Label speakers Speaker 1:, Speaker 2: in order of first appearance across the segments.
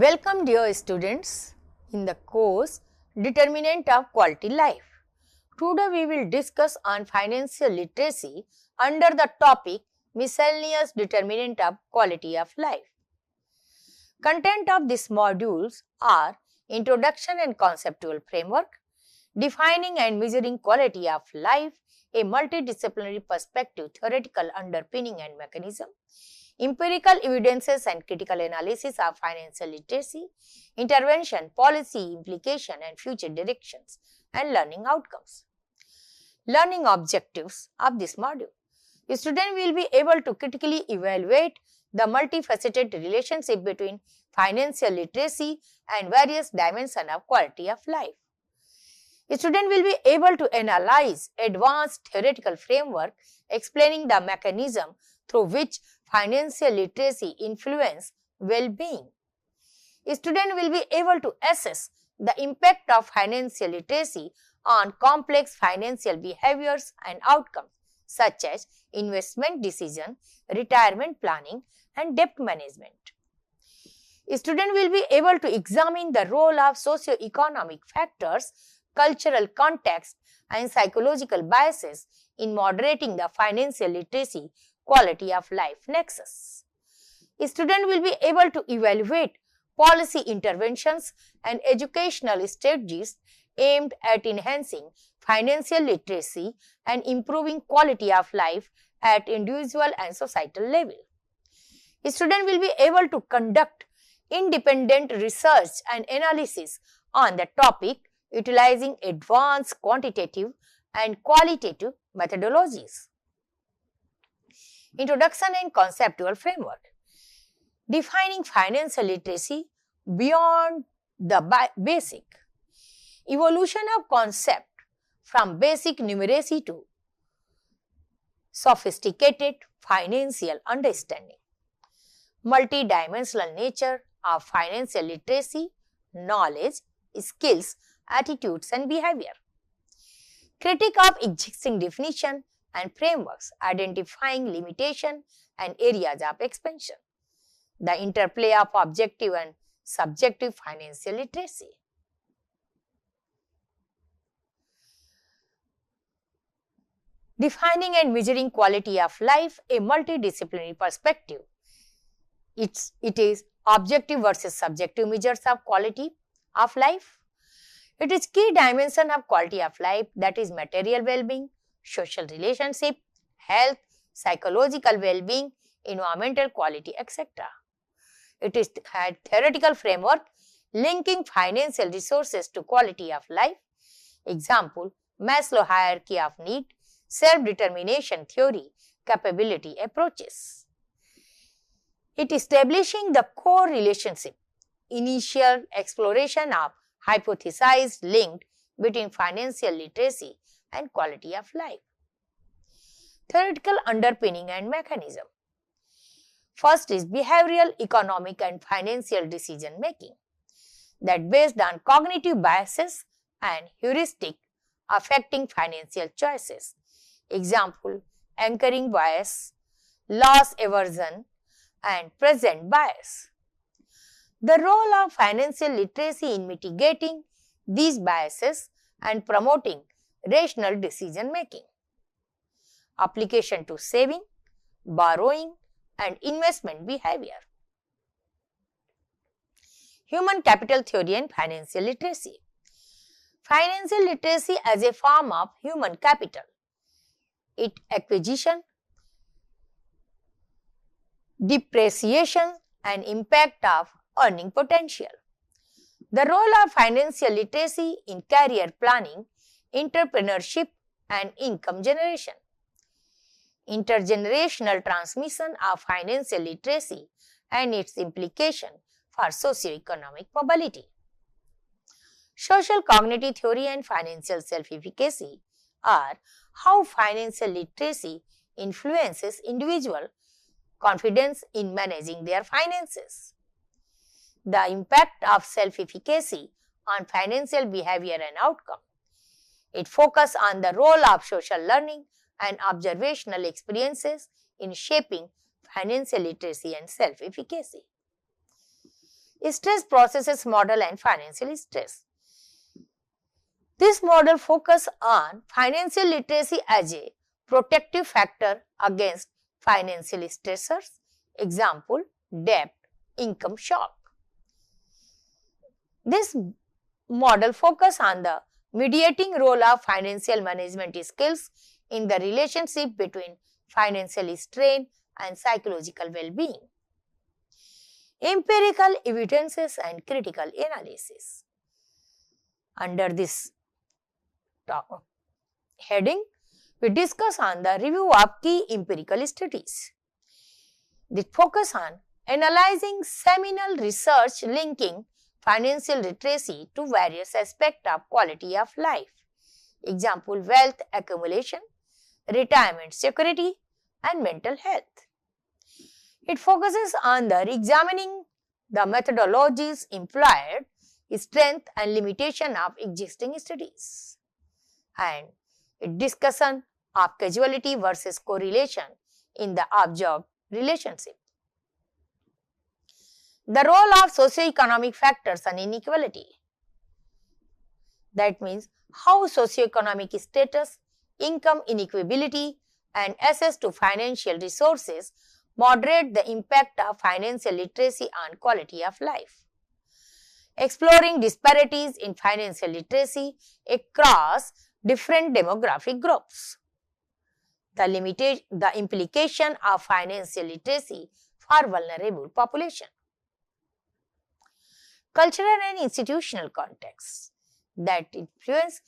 Speaker 1: Welcome dear students in the course Determinant of Quality Life. Today we will discuss on financial literacy under the topic Miscellaneous Determinant of Quality of Life. Content of these modules are Introduction and Conceptual Framework, Defining and Measuring Quality of Life, a multidisciplinary perspective, theoretical underpinning and mechanism, empirical evidences and critical analysis of financial literacy, intervention, policy, implication and future directions, and learning outcomes. Learning objectives of this module. The student will be able to critically evaluate the multifaceted relationship between financial literacy and various dimensions of quality of life. The student will be able to analyze advanced theoretical framework explaining the mechanism through which financial literacy influence well-being. A student will be able to assess the impact of financial literacy on complex financial behaviors and outcomes such as investment decision, retirement planning, and debt management. A student will be able to examine the role of socio-economic factors, cultural context, and psychological biases in moderating the financial literacy quality of life nexus. A student will be able to evaluate policy interventions and educational strategies aimed at enhancing financial literacy and improving quality of life at individual and societal level. A student will be able to conduct independent research and analysis on the topic utilizing advanced quantitative and qualitative methodologies. Introduction and Conceptual Framework. Defining financial literacy beyond the basic. Evolution of concept from basic numeracy to sophisticated financial understanding. Multidimensional nature of financial literacy, knowledge, skills, attitudes and behavior. Critique of existing definition and frameworks, identifying limitation and areas of expansion. The interplay of objective and subjective financial literacy. Defining and measuring quality of life, a multidisciplinary perspective. It is objective versus subjective measures of quality of life. It is key dimension of quality of life, that is material well-being, social relationship, health, psychological well-being, environmental quality, etc. It is a theoretical framework linking financial resources to quality of life. Example, Maslow hierarchy of need, self-determination theory, capability approaches. It establishing the core relationship, initial exploration of hypothesized link between financial literacy and quality of life. Theoretical underpinning and mechanism. First is behavioral, economic and financial decision making that based on cognitive biases and heuristic affecting financial choices. Example, anchoring bias, loss aversion and present bias. The role of financial literacy in mitigating these biases and promoting rational decision making. Application to saving, borrowing and investment behavior. Human capital theory and financial literacy. Financial literacy as a form of human capital. Its acquisition, depreciation and impact of earning potential. The role of financial literacy in career planning, entrepreneurship and income generation. Intergenerational transmission of financial literacy and its implication for socio-economic mobility. Social cognitive theory and financial self-efficacy are how financial literacy influences individual confidence in managing their finances. The impact of self-efficacy on financial behavior and outcome. It focuses on the role of social learning and observational experiences in shaping financial literacy and self-efficacy. Stress processes model and financial stress. This model focuses on financial literacy as a protective factor against financial stressors. Example, debt, income shock. This model focuses on the mediating role of financial management skills in the relationship between financial strain and psychological well-being. Empirical evidences and critical analysis. Under this heading, we discuss on the review of key empirical studies. They focus on analyzing seminal research linking financial literacy to various aspects of quality of life. Example, wealth accumulation, retirement security, and mental health. It focuses on the examining the methodologies employed, strength and limitation of existing studies, and it discussion of causality versus correlation in the observed relationship. The role of socioeconomic factors and inequality. That means how socioeconomic status, income inequality, and access to financial resources moderate the impact of financial literacy on quality of life. Exploring disparities in financial literacy across different demographic groups. The implication of financial literacy for vulnerable population. Cultural and institutional context, that influence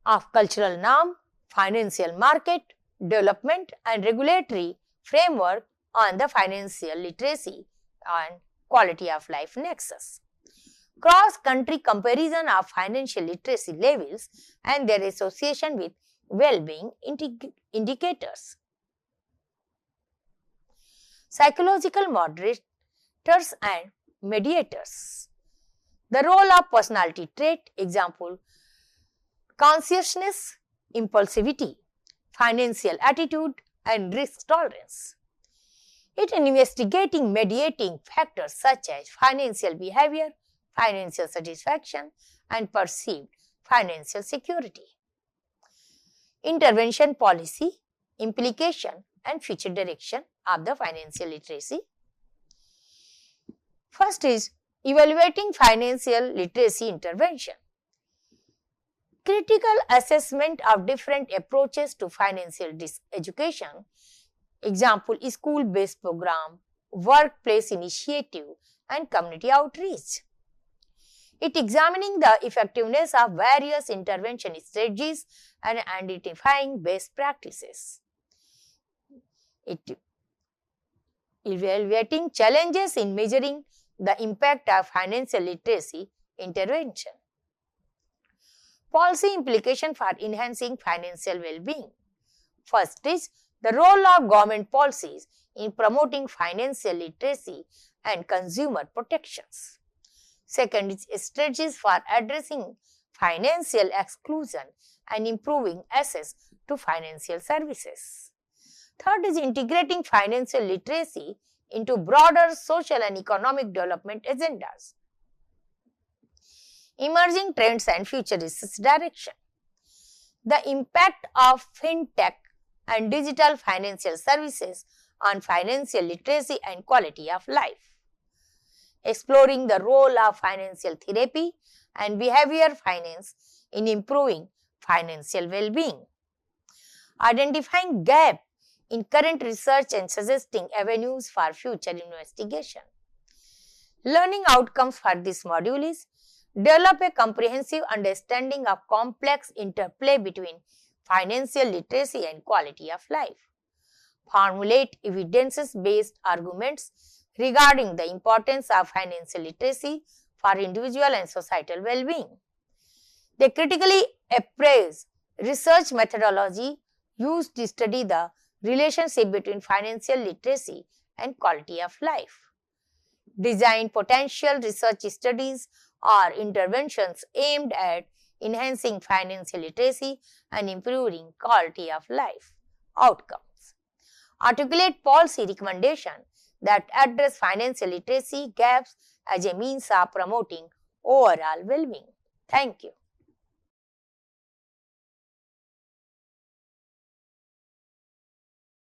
Speaker 1: of cultural norm, financial market, development and regulatory framework on the financial literacy and quality of life nexus. Cross-country comparison of financial literacy levels and their association with well-being indicators. Psychological moderators and mediators. The role of personality trait, example, consciousness, impulsivity, financial attitude, and risk tolerance. It investigating mediating factors such as financial behavior, financial satisfaction, and perceived financial security. Intervention policy, implication, and future direction of the financial literacy. First is evaluating financial literacy intervention. Critical assessment of different approaches to financial education, example, school-based program, workplace initiative, and community outreach. It examining the effectiveness of various intervention strategies and identifying best practices. It evaluating challenges in measuring the impact of financial literacy intervention. Policy implication for enhancing financial well-being. First is the role of government policies in promoting financial literacy and consumer protections. Second is strategies for addressing financial exclusion and improving access to financial services. Third is integrating financial literacy into broader social and economic development agendas. Emerging trends and future research direction. The impact of fintech and digital financial services on financial literacy and quality of life. Exploring the role of financial therapy and behavior finance in improving financial well-being. Identifying gaps in current research and suggesting avenues for future investigation. Learning outcomes for this module is develop a comprehensive understanding of complex interplay between financial literacy and quality of life. Formulate evidence-based arguments regarding the importance of financial literacy for individual and societal well-being. They critically appraise research methodology used to study the relationship between financial literacy and quality of life. Design potential research studies or interventions aimed at enhancing financial literacy and improving quality of life outcomes. articulate policy recommendations that address financial literacy gaps as a means of promoting overall well-being. Thank you.